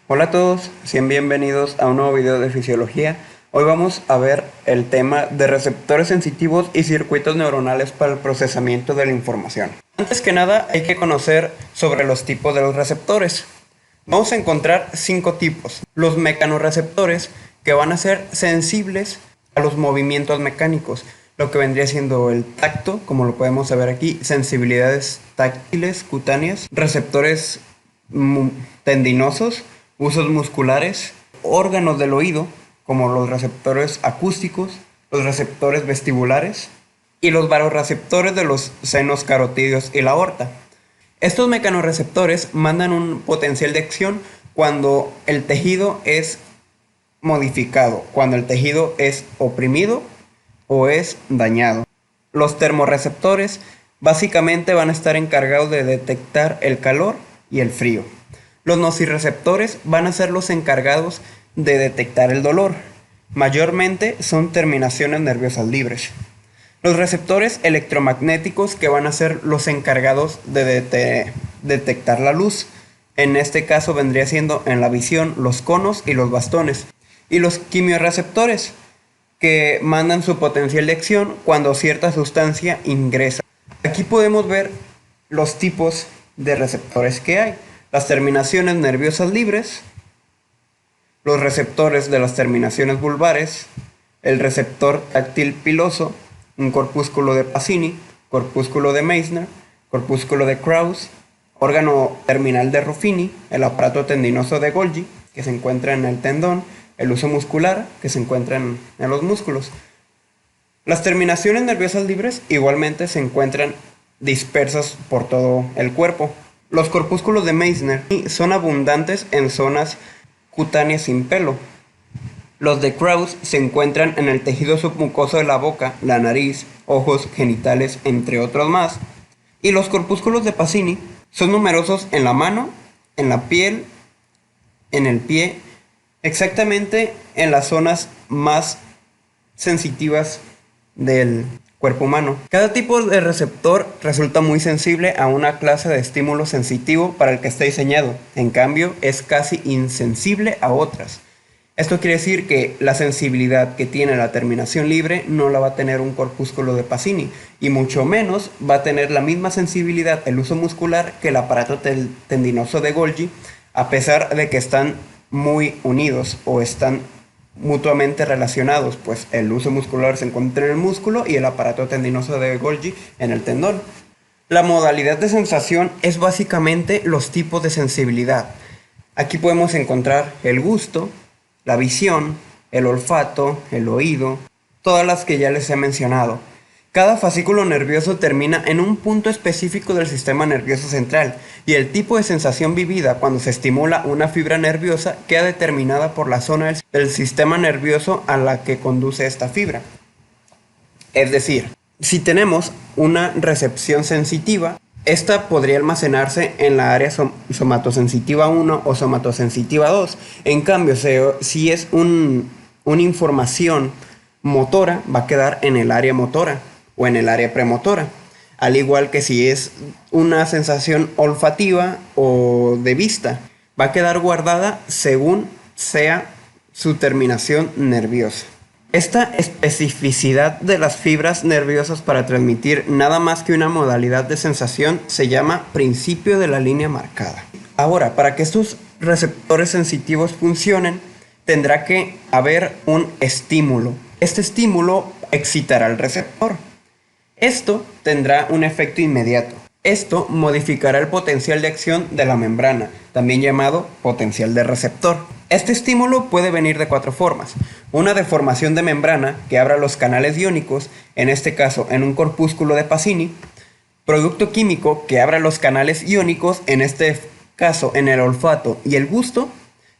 Hola a todos, sean bienvenidos a un nuevo video de fisiología. Hoy vamos a ver el tema de receptores sensitivos y circuitos neuronales para el procesamiento de la información. Antes que nada hay que conocer sobre los tipos de los receptores. Vamos a encontrar 5 tipos. Los mecanorreceptores, que van a ser sensibles a los movimientos mecánicos, lo que vendría siendo el tacto, como lo podemos ver aquí, sensibilidades táctiles, cutáneas, receptores tendinosos, usos musculares, órganos del oído, como los receptores acústicos, los receptores vestibulares y los barorreceptores de los senos carotídeos y la aorta. Estos mecanorreceptores mandan un potencial de acción cuando el tejido es modificado, cuando el tejido es oprimido o es dañado. Los termorreceptores básicamente van a estar encargados de detectar el calor y el frío. Los nociceptores van a ser los encargados de detectar el dolor. Mayormente son terminaciones nerviosas libres. Los receptores electromagnéticos, que van a ser los encargados de detectar la luz. En este caso vendría siendo en la visión los conos y los bastones. Y los quimiorreceptores, que mandan su potencial de acción cuando cierta sustancia ingresa. Aquí podemos ver los tipos de receptores que hay. Las terminaciones nerviosas libres, los receptores de las terminaciones vulvares, el receptor táctil piloso, un corpúsculo de Pacini, corpúsculo de Meissner, corpúsculo de Krauss, órgano terminal de Ruffini, el aparato tendinoso de Golgi, que se encuentra en el tendón, el uso muscular, que se encuentra en los músculos. Las terminaciones nerviosas libres igualmente se encuentran dispersas por todo el cuerpo. Los corpúsculos de Meissner son abundantes en zonas cutáneas sin pelo. Los de Krauss se encuentran en el tejido submucoso de la boca, la nariz, ojos, genitales, entre otros más. Y los corpúsculos de Pacini son numerosos en la mano, en la piel, en el pie, exactamente en las zonas más sensitivas del cuerpo humano. Cada tipo de receptor resulta muy sensible a una clase de estímulo sensitivo para el que está diseñado. En cambio, es casi insensible a otras. Esto quiere decir que la sensibilidad que tiene la terminación libre no la va a tener un corpúsculo de Pacini, y mucho menos va a tener la misma sensibilidad el uso muscular que el aparato tendinoso de Golgi, a pesar de que están muy unidos o están mutuamente relacionados, pues el uso muscular se encuentra en el músculo y el aparato tendinoso de Golgi en el tendón. La modalidad de sensación es básicamente los tipos de sensibilidad. Aquí podemos encontrar el gusto, la visión, el olfato, el oído, todas las que ya les he mencionado. Cada fascículo nervioso termina en un punto específico del sistema nervioso central, y el tipo de sensación vivida cuando se estimula una fibra nerviosa queda determinada por la zona del sistema nervioso a la que conduce esta fibra. Es decir, si tenemos una recepción sensitiva, esta podría almacenarse en la área somatosensitiva 1 o somatosensitiva 2. En cambio, si es una información motora, va a quedar en el área motora o en el área premotora. Al igual que si es una sensación olfativa o de vista, va a quedar guardada según sea su terminación nerviosa. Esta especificidad de las fibras nerviosas para transmitir nada más que una modalidad de sensación se llama principio de la línea marcada. Ahora, para que estos receptores sensitivos funcionen, tendrá que haber un estímulo. Este estímulo excitará al receptor. Esto tendrá un efecto inmediato. Esto modificará el potencial de acción de la membrana, también llamado potencial de receptor. Este estímulo puede venir de 4 formas. Una deformación de membrana que abra los canales iónicos, en este caso en un corpúsculo de Pacini. Producto químico que abra los canales iónicos, en este caso en el olfato y el gusto.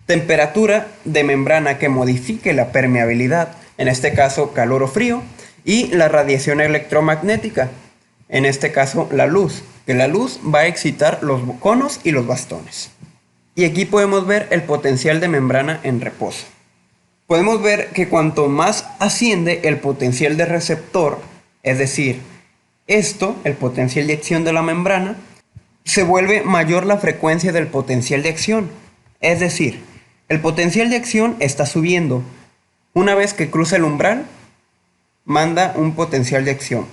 Temperatura de membrana que modifique la permeabilidad, en este caso calor o frío. Y la radiación electromagnética, en este caso la luz, que la luz va a excitar los conos y los bastones. Y aquí podemos ver el potencial de membrana en reposo. Podemos ver que cuanto más asciende el potencial de receptor, es decir, el potencial de acción de la membrana, se vuelve mayor la frecuencia del potencial de acción. Es decir, El potencial de acción está subiendo. Una vez que cruza el umbral, manda un potencial de acción.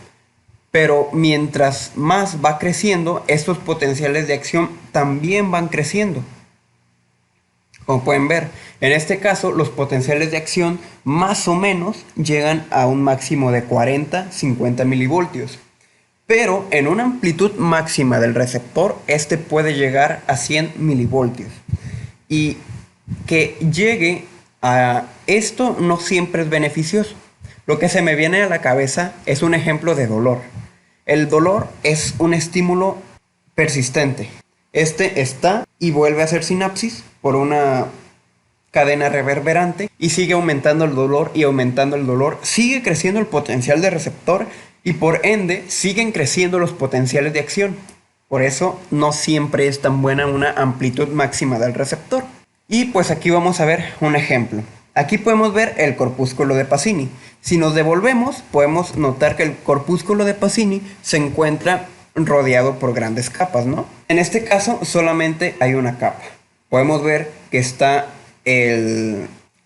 Pero mientras más va creciendo, estos potenciales de acción también van creciendo. Como pueden ver, en este caso los potenciales de acción más o menos llegan a un máximo de 40-50 milivoltios. Pero en una amplitud máxima del receptor, este puede llegar a 100 milivoltios. Y que llegue a esto no siempre es beneficioso. Lo que se me viene a la cabeza es un ejemplo de dolor. El dolor es un estímulo persistente. Este está y vuelve a hacer sinapsis por una cadena reverberante y sigue aumentando el dolor y aumentando el dolor. Sigue creciendo el potencial de receptor y por ende siguen creciendo los potenciales de acción. Por eso no siempre es tan buena una amplitud máxima del receptor. Y pues aquí vamos a ver un ejemplo. Aquí podemos ver el corpúsculo de Pacini. Si nos devolvemos, podemos notar que el corpúsculo de Pacini se encuentra rodeado por grandes capas, ¿no? En este caso solamente hay una capa. Podemos ver que está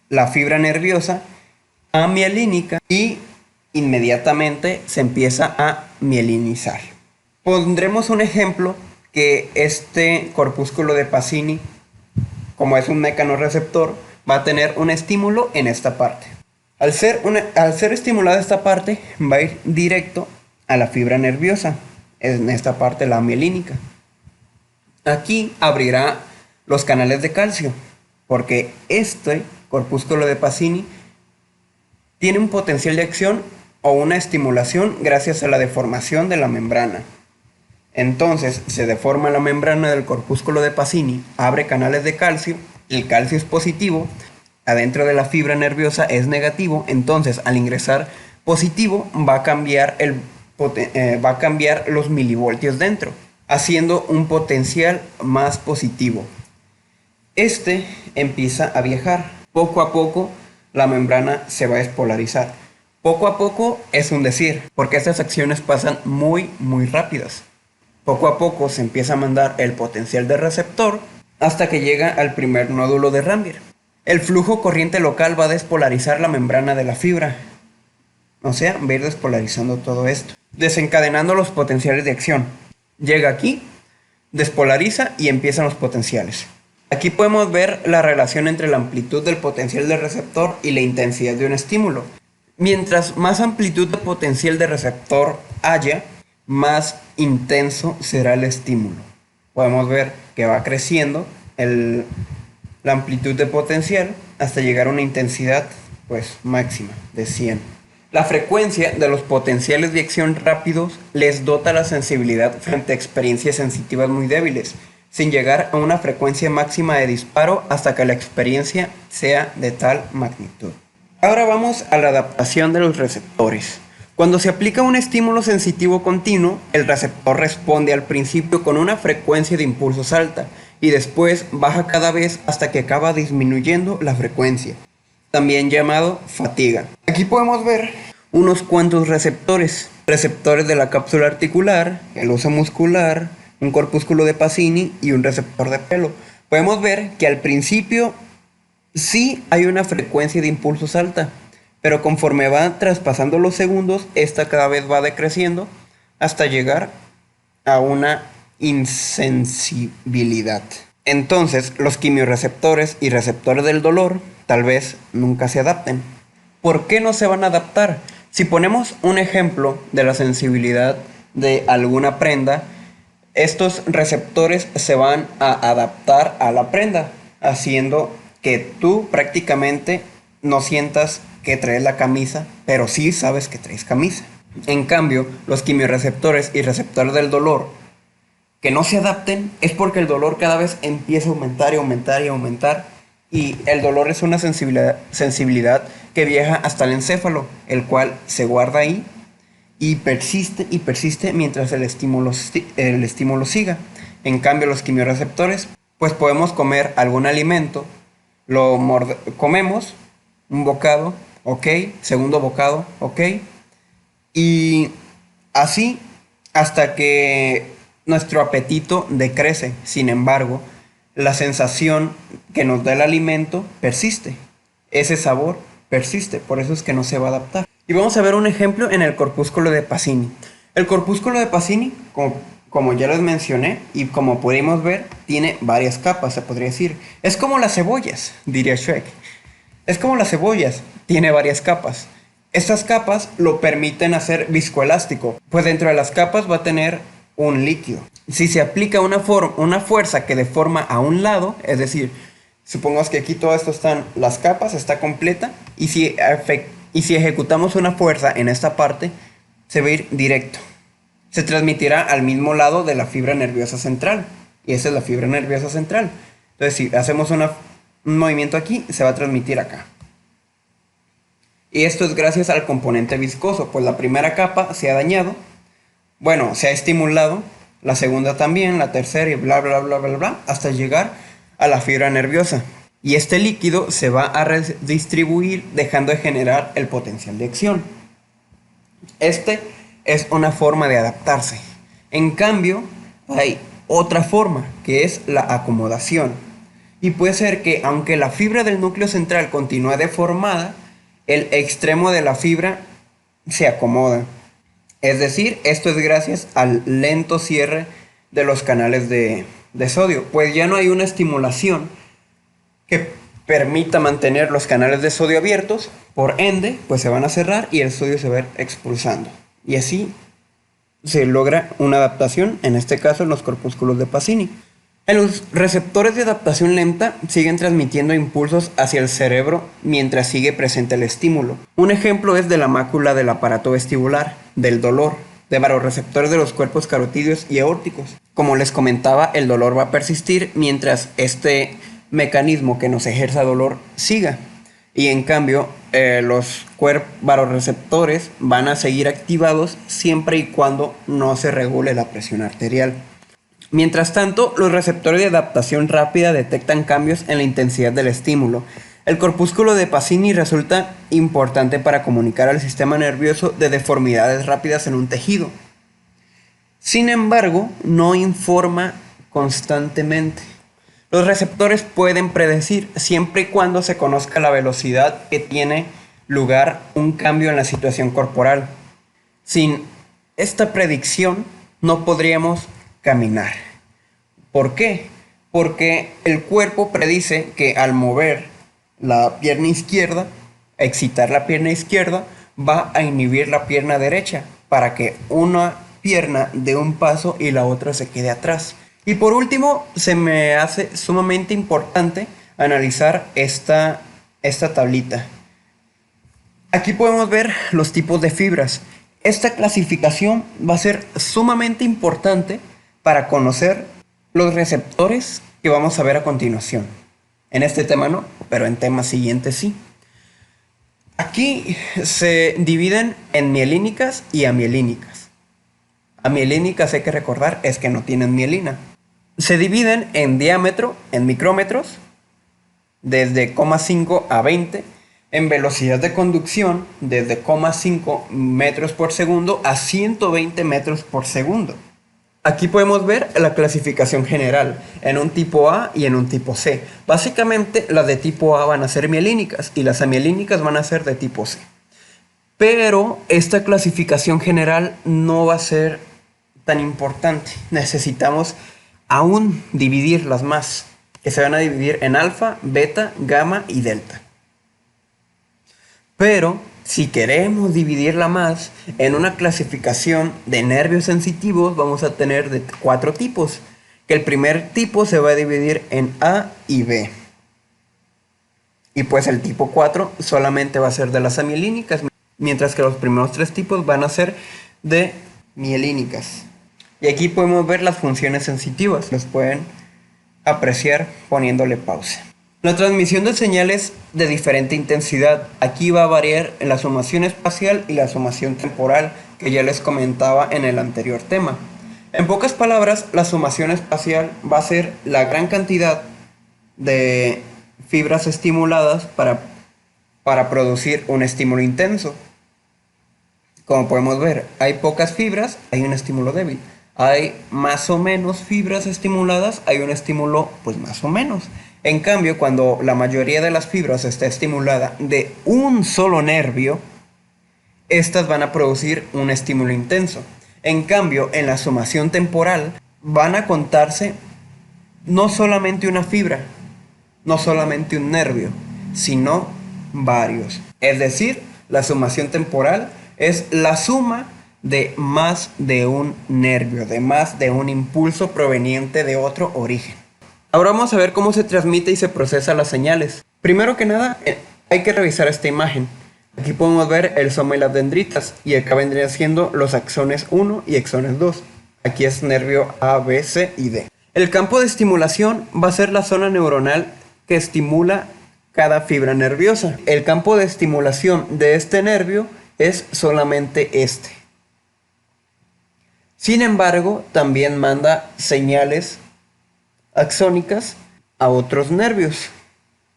la fibra nerviosa amielínica y inmediatamente se empieza a mielinizar. Pondremos un ejemplo que este corpúsculo de Pacini, como es un mecanorreceptor, va a tener un estímulo en esta parte. Al ser estimulada esta parte, va a ir directo a la fibra nerviosa, en esta parte la mielínica. Aquí abrirá los canales de calcio, porque este corpúsculo de Pacini tiene un potencial de acción o una estimulación gracias a la deformación de la membrana. Entonces se deforma la membrana del corpúsculo de Pacini, abre canales de calcio, el calcio es positivo, adentro de la fibra nerviosa es negativo, entonces al ingresar positivo va a cambiar los milivoltios dentro, haciendo un potencial más positivo. Este empieza a viajar. Poco a poco la membrana se va a despolarizar. Poco a poco es un decir, porque estas acciones pasan muy rápidas. Poco a poco se empieza a mandar el potencial de receptor hasta que llega al primer nódulo de Rambier. El flujo corriente local va a despolarizar la membrana de la fibra. O sea, va a ir despolarizando todo esto, desencadenando los potenciales de acción. Llega aquí, despolariza y empiezan los potenciales. Aquí podemos ver la relación entre la amplitud del potencial del receptor y la intensidad de un estímulo. Mientras más amplitud de potencial de receptor haya, más intenso será el estímulo. Podemos ver que va creciendo la amplitud de potencial hasta llegar a una intensidad máxima de 100. La frecuencia de los potenciales de acción rápidos les dota la sensibilidad frente a experiencias sensitivas muy débiles, sin llegar a una frecuencia máxima de disparo hasta que la experiencia sea de tal magnitud. Ahora vamos a la adaptación de los receptores. Cuando se aplica un estímulo sensitivo continuo, el receptor responde al principio con una frecuencia de impulsos alta y después baja cada vez hasta que acaba disminuyendo la frecuencia, también llamado fatiga. Aquí podemos ver unos cuantos receptores de la cápsula articular, el hueso muscular, un corpúsculo de Pacini y un receptor de pelo. Podemos ver que al principio sí hay una frecuencia de impulsos alta, pero conforme va traspasando los segundos, esta cada vez va decreciendo hasta llegar a una insensibilidad. Entonces, los quimiorreceptores y receptores del dolor tal vez nunca se adapten. ¿Por qué no se van a adaptar? Si ponemos un ejemplo de la sensibilidad de alguna prenda, estos receptores se van a adaptar a la prenda, haciendo que tú prácticamente no sientas que traes la camisa, pero sí sabes que traes camisa. En cambio, los quimiorreceptores y receptores del dolor que no se adapten es porque el dolor cada vez empieza a aumentar y aumentar y aumentar, y el dolor es una sensibilidad que viaja hasta el encéfalo, el cual se guarda ahí y persiste mientras el estímulo siga. En cambio, los quimiorreceptores, pues podemos comer algún alimento, comemos un bocado, ok, segundo bocado, ok, y así hasta que nuestro apetito decrece. Sin embargo, la sensación que nos da el alimento persiste. Ese sabor persiste, por eso es que no se va a adaptar. Y vamos a ver un ejemplo en el corpúsculo de Pacini. El corpúsculo de Pacini, como ya les mencioné y como pudimos ver, tiene varias capas, se podría decir. Es como las cebollas, diría Shrek. Es como las cebollas, tiene varias capas. Estas capas lo permiten hacer viscoelástico, pues dentro de las capas va a tener un líquido. Si se aplica una fuerza que deforma a un lado, es decir, supongamos que aquí todo esto están las capas, está completa, y si ejecutamos una fuerza en esta parte, se va a ir directo. Se transmitirá al mismo lado de la fibra nerviosa central, y esa es la fibra nerviosa central. Entonces, si hacemos un movimiento aquí, se va a transmitir acá. Y esto es gracias al componente viscoso, pues la primera capa se ha dañado, bueno, se ha estimulado, la segunda también, la tercera y bla bla bla bla bla, hasta llegar a la fibra nerviosa. Y este líquido se va a redistribuir dejando de generar el potencial de acción. Este es una forma de adaptarse. En cambio, hay otra forma, que es la acomodación. Y puede ser que aunque la fibra del núcleo central continúe deformada, el extremo de la fibra se acomoda. Es decir, esto es gracias al lento cierre de los canales de sodio, pues ya no hay una estimulación que permita mantener los canales de sodio abiertos, por ende, pues se van a cerrar y el sodio se va a ir expulsando. Y así se logra una adaptación, en este caso en los corpúsculos de Pacini. En los receptores de adaptación lenta siguen transmitiendo impulsos hacia el cerebro mientras sigue presente el estímulo. Un ejemplo es de la mácula del aparato vestibular, del dolor, de barorreceptores de los cuerpos carotídeos y aórticos. Como les comentaba, el dolor va a persistir mientras este mecanismo que nos ejerza dolor siga. Y en cambio, los barorreceptores van a seguir activados siempre y cuando no se regule la presión arterial. Mientras tanto, los receptores de adaptación rápida detectan cambios en la intensidad del estímulo. El corpúsculo de Pacini resulta importante para comunicar al sistema nervioso de deformidades rápidas en un tejido. Sin embargo, no informa constantemente. Los receptores pueden predecir siempre y cuando se conozca la velocidad que tiene lugar un cambio en la situación corporal. Sin esta predicción, no podríamos caminar. ¿Por qué? Porque el cuerpo predice que al mover la pierna izquierda, excitar la pierna izquierda, va a inhibir la pierna derecha para que una pierna dé un paso y la otra se quede atrás. Y por último, se me hace sumamente importante analizar esta tablita. Aquí podemos ver los tipos de fibras. Esta clasificación va a ser sumamente importante para conocer los receptores que vamos a ver a continuación. En este tema no, pero en temas siguientes sí. Aquí se dividen en mielínicas y amielínicas. Amielínicas, hay que recordar, es que no tienen mielina. Se dividen en diámetro, en micrómetros, desde 0,5 a 20, en velocidad de conducción, desde 0,5 metros por segundo a 120 metros por segundo. Aquí podemos ver la clasificación general, en un tipo A y en un tipo C. Básicamente las de tipo A van a ser mielínicas y las amielínicas van a ser de tipo C. Pero esta clasificación general no va a ser tan importante. Necesitamos aún dividirlas más, que se van a dividir en alfa, beta, gamma y delta. Pero si queremos dividirla más, en una clasificación de nervios sensitivos vamos a tener de 4 tipos, que el primer tipo se va a dividir en A y B. Y pues el tipo 4 solamente va a ser de las amielínicas, mientras que los primeros 3 tipos van a ser de mielínicas. Y aquí podemos ver las funciones sensitivas, los pueden apreciar poniéndole pausa. La transmisión de señales de diferente intensidad. Aquí va a variar en la sumación espacial y la sumación temporal, que ya les comentaba en el anterior tema. En pocas palabras, la sumación espacial va a ser la gran cantidad de fibras estimuladas para producir un estímulo intenso. Como podemos ver, hay pocas fibras, hay un estímulo débil. hay más o menos fibras estimuladas, hay un estímulo pues más o menos. En cambio, cuando la mayoría de las fibras está estimulada de un solo nervio, estas van a producir un estímulo intenso. En cambio, en la sumación temporal van a contarse no solamente una fibra, no solamente un nervio, sino varios. Es decir, la sumación temporal es la suma de más de un nervio, de más de un impulso proveniente de otro origen. Ahora vamos a ver cómo se transmite y se procesa las señales. Primero que nada, hay que revisar esta imagen. Aquí podemos ver el soma y las dendritas, y acá vendrían siendo los axones 1 y axones 2. Aquí es nervio A, B, C y D. El campo de estimulación va a ser la zona neuronal que estimula cada fibra nerviosa. El campo de estimulación de este nervio es solamente este. Sin embargo, también manda señales axónicas a otros nervios,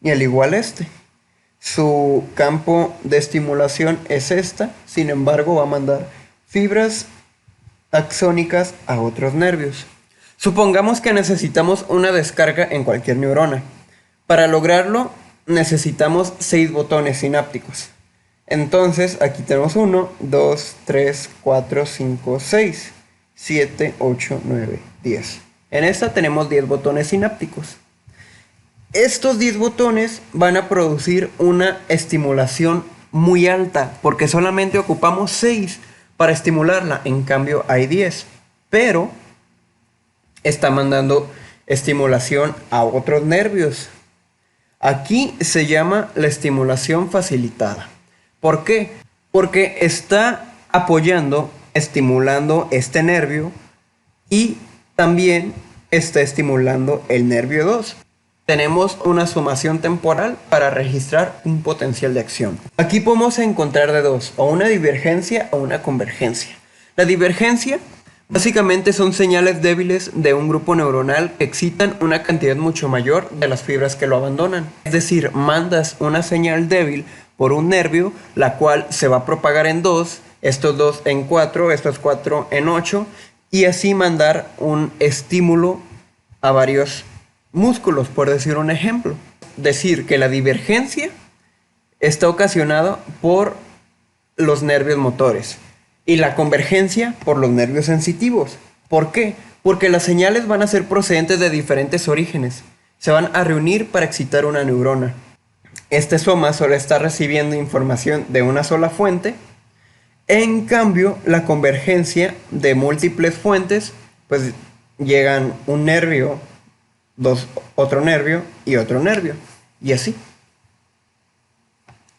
y al igual este. Su campo de estimulación es esta, sin embargo va a mandar fibras axónicas a otros nervios. Supongamos que necesitamos una descarga en cualquier neurona. Para lograrlo necesitamos 6 botones sinápticos. Entonces aquí tenemos 1, 2, 3, 4, 5, 6, 7, 8, 9, 10. En esta tenemos 10 botones sinápticos. Estos 10 botones van a producir una estimulación muy alta, porque solamente ocupamos 6 para estimularla, en cambio hay 10. Pero está mandando estimulación a otros nervios. Aquí se llama la estimulación facilitada. ¿Por qué? Porque está apoyando, estimulando este nervio, y también está estimulando el nervio 2. Tenemos una sumación temporal para registrar un potencial de acción. Aquí podemos encontrar de dos, o una divergencia o una convergencia. La divergencia básicamente son señales débiles de un grupo neuronal que excitan una cantidad mucho mayor de las fibras que lo abandonan. Es decir, mandas una señal débil por un nervio, la cual se va a propagar en 2, estos 2 en 4, estos 4 en 8, y así mandar un estímulo a varios músculos, por decir un ejemplo. Decir que la divergencia está ocasionada por los nervios motores y la convergencia por los nervios sensitivos. ¿Por qué? Porque las señales van a ser procedentes de diferentes orígenes. Se van a reunir para excitar una neurona. Este soma solo está recibiendo información de una sola fuente. En cambio, la convergencia de múltiples fuentes, pues llegan un nervio, otro nervio y otro nervio, y así.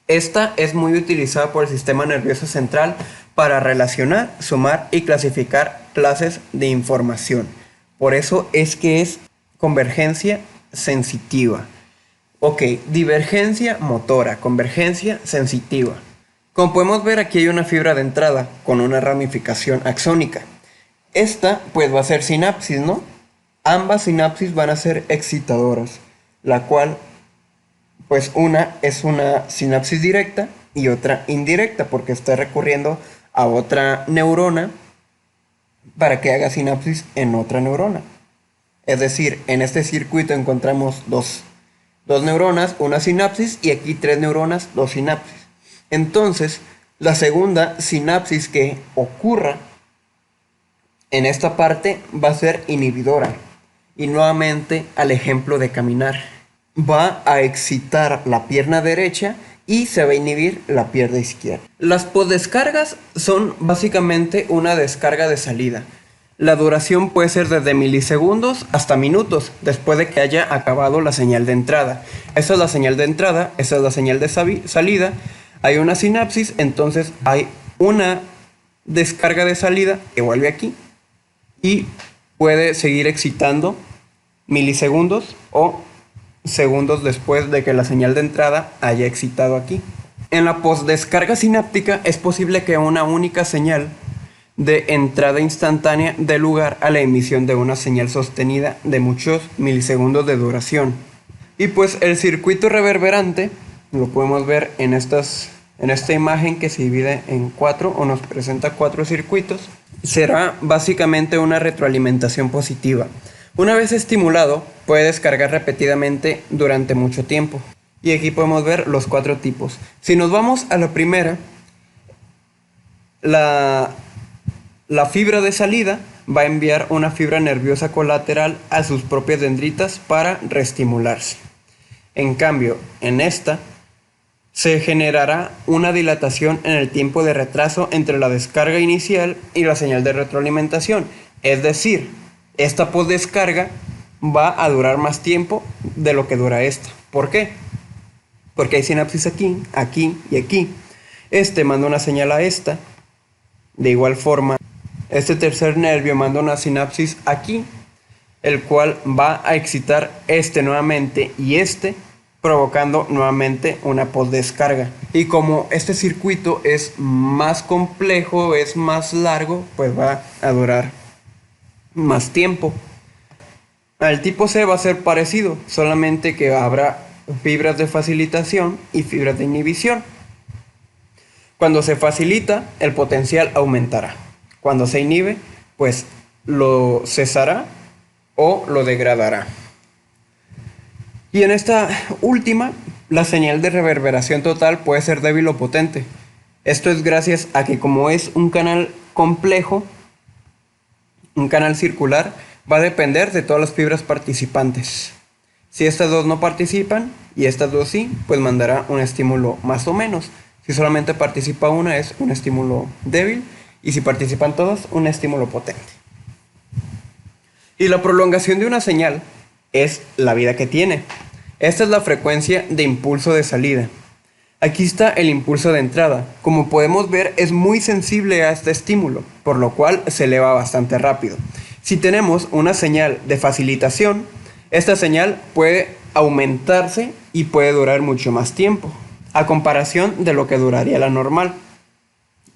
Esta es muy utilizada por el sistema nervioso central para relacionar, sumar y clasificar clases de información. Por eso es que es convergencia sensitiva. Ok, divergencia motora, convergencia sensitiva. Como podemos ver, aquí hay una fibra de entrada con una ramificación axónica. Esta pues va a ser sinapsis, ¿no? Ambas sinapsis van a ser excitadoras, la cual pues una es una sinapsis directa y otra indirecta, porque está recurriendo a otra neurona para que haga sinapsis en otra neurona. Es decir, en este circuito encontramos dos neuronas, una sinapsis, y aquí 3 neuronas, 2 sinapsis. Entonces, la segunda sinapsis que ocurra en esta parte va a ser inhibidora. Y nuevamente al ejemplo de caminar. Va a excitar la pierna derecha y se va a inhibir la pierna izquierda. Las posdescargas son básicamente una descarga de salida. La duración puede ser desde milisegundos hasta minutos después de que haya acabado la señal de entrada. Esa es la señal de entrada, esa es la señal de salida. Hay una sinapsis, entonces hay una descarga de salida que vuelve aquí y puede seguir excitando milisegundos o segundos después de que la señal de entrada haya excitado aquí. En la postdescarga sináptica es posible que una única señal de entrada instantánea dé lugar a la emisión de una señal sostenida de muchos milisegundos de duración. Y pues el circuito reverberante lo podemos ver en estas en esta imagen que se divide en 4 o nos presenta 4 circuitos, será básicamente una retroalimentación positiva. Una vez estimulado, puede descargar repetidamente durante mucho tiempo. Y aquí podemos ver los 4 tipos. Si nos vamos a la primera, la fibra de salida va a enviar una fibra nerviosa colateral a sus propias dendritas para reestimularse. En cambio, en esta se generará una dilatación en el tiempo de retraso entre la descarga inicial y la señal de retroalimentación. Es decir, esta postdescarga va a durar más tiempo de lo que dura esta. ¿Por qué? Porque hay sinapsis aquí, aquí y aquí. Este manda una señal a esta. De igual forma, este tercer nervio manda una sinapsis aquí, el cual va a excitar este nuevamente y este, provocando nuevamente una postdescarga. Y como este circuito es más complejo, es más largo, pues va a durar más tiempo. Al tipo C va a ser parecido, solamente que habrá fibras de facilitación y fibras de inhibición. Cuando se facilita, el potencial aumentará. Cuando se inhibe, pues lo cesará o lo degradará. Y en esta última, la señal de reverberación total puede ser débil o potente. Esto es gracias a que como es un canal complejo, un canal circular, va a depender de todas las fibras participantes. Si estas dos no participan y estas dos sí, pues mandará un estímulo más o menos. Si solamente participa una, es un estímulo débil, y si participan todas, un estímulo potente. Y la prolongación de una señal es la vida que tiene. Esta es la frecuencia de impulso de salida. Aquí está el impulso de entrada. Como podemos ver, es muy sensible a este estímulo, por lo cual se eleva bastante rápido. Si tenemos una señal de facilitación, esta señal puede aumentarse y puede durar mucho más tiempo, a comparación de lo que duraría la normal.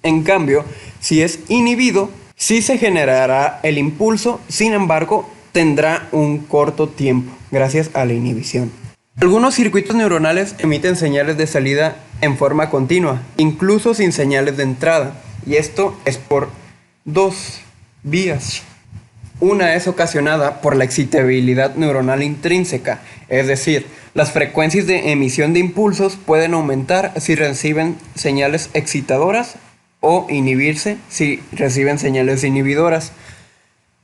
En cambio, si es inhibido, sí se generará el impulso, sin embargo, tendrá un corto tiempo, gracias a la inhibición. Algunos circuitos neuronales emiten señales de salida en forma continua, incluso sin señales de entrada, y esto es por dos vías. Una es ocasionada por la excitabilidad neuronal intrínseca, es decir, las frecuencias de emisión de impulsos pueden aumentar si reciben señales excitadoras o inhibirse si reciben señales inhibidoras.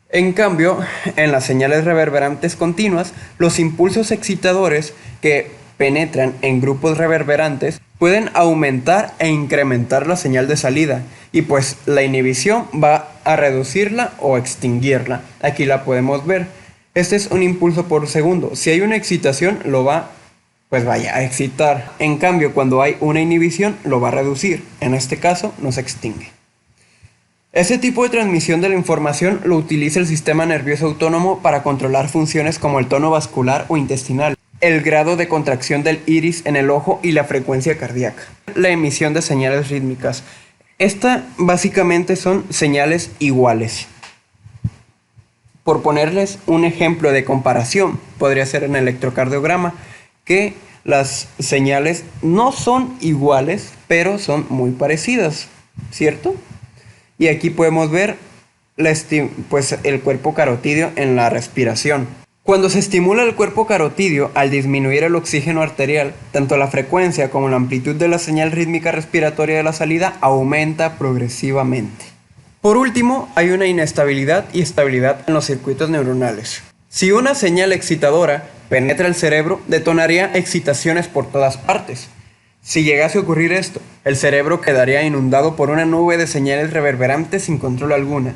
En cambio, en las señales reverberantes continuas, los impulsos excitadores que penetran en grupos reverberantes pueden aumentar e incrementar la señal de salida, y pues la inhibición va a reducirla o extinguirla. Aquí la podemos ver. Este es un impulso por segundo. Si hay una excitación, lo va a excitar. En cambio, cuando hay una inhibición, lo va a reducir. En este caso, no se extingue. Este tipo de transmisión de la información lo utiliza el sistema nervioso autónomo para controlar funciones como el tono vascular o intestinal, el grado de contracción del iris en el ojo y la frecuencia cardíaca. La emisión de señales rítmicas. Esta básicamente son señales iguales. Por ponerles un ejemplo de comparación, podría ser en el electrocardiograma, que las señales no son iguales, pero son muy parecidas, ¿cierto? Y aquí podemos ver el cuerpo carotídeo en la respiración. Cuando se estimula el cuerpo carotídeo al disminuir el oxígeno arterial, tanto la frecuencia como la amplitud de la señal rítmica respiratoria de la salida aumenta progresivamente. Por último, hay una inestabilidad y estabilidad en los circuitos neuronales. Si una señal excitadora penetra el cerebro, detonaría excitaciones por todas partes. Si llegase a ocurrir esto, el cerebro quedaría inundado por una nube de señales reverberantes sin control alguna,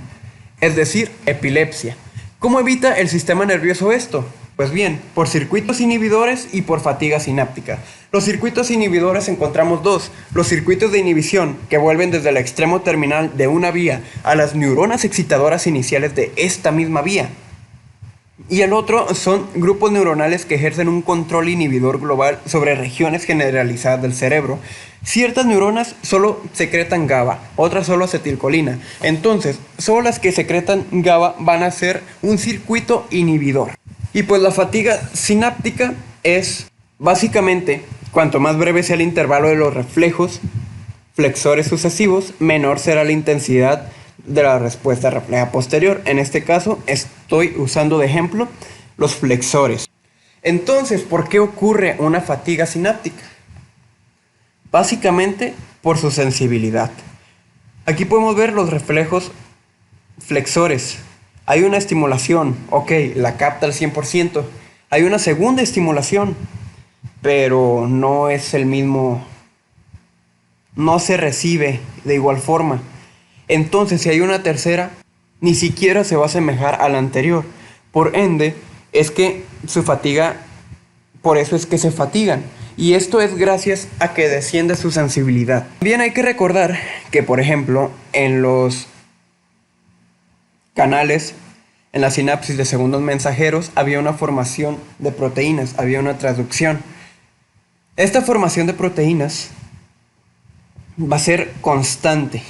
es decir, epilepsia. ¿Cómo evita el sistema nervioso esto? Pues bien, por circuitos inhibidores y por fatiga sináptica. Los circuitos inhibidores encontramos dos: los circuitos de inhibición, que vuelven desde el extremo terminal de una vía a las neuronas excitadoras iniciales de esta misma vía. Y el otro son grupos neuronales que ejercen un control inhibidor global sobre regiones generalizadas del cerebro. Ciertas neuronas solo secretan GABA, otras solo acetilcolina. Entonces, solo las que secretan GABA van a ser un circuito inhibidor. Y pues la fatiga sináptica es básicamente, cuanto más breve sea el intervalo de los reflejos, flexores sucesivos, menor será la intensidad de la respuesta refleja posterior. En este caso estoy usando de ejemplo los flexores. Entonces, ¿por qué ocurre una fatiga sináptica? Básicamente por su sensibilidad. Aquí podemos ver los reflejos flexores. Hay una estimulación, ok, la capta al 100%. Hay una segunda estimulación, pero no es el mismo, no se recibe de igual forma. Entonces, si hay una tercera, ni siquiera se va a asemejar a la anterior. Por ende, es que su fatiga, por eso es que se fatigan. Y esto es gracias a que desciende su sensibilidad. Bien, hay que recordar que, por ejemplo, en los canales, en la sinapsis de segundos mensajeros, había una formación de proteínas, había una transducción. Esta formación de proteínas va a ser constante.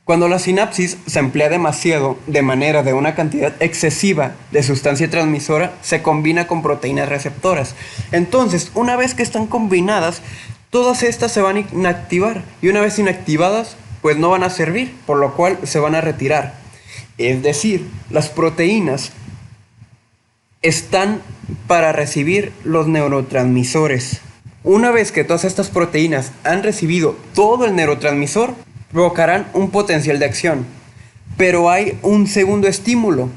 Cuando la sinapsis se emplea demasiado, de manera de una cantidad excesiva de sustancia transmisora, se combina con proteínas receptoras. Entonces, una vez que están combinadas, todas estas se van a inactivar. Y una vez inactivadas, pues no van a servir, por lo cual se van a retirar. Es decir, las proteínas están para recibir los neurotransmisores. Una vez que todas estas proteínas han recibido todo el neurotransmisor, provocarán un potencial de acción. Pero hay un segundo estímulo.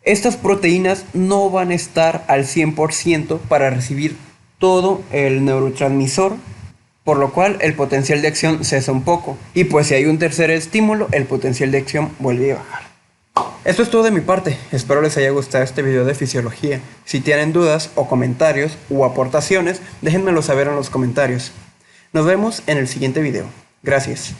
Estas proteínas no van a estar al 100% para recibir todo el neurotransmisor, por lo cual el potencial de acción cesa un poco. Y pues si hay un tercer estímulo, el potencial de acción vuelve a bajar. Esto es todo de mi parte. Espero les haya gustado este video de fisiología. Si tienen dudas o comentarios o aportaciones, déjenmelo saber en los comentarios. Nos vemos en el siguiente video. Gracias.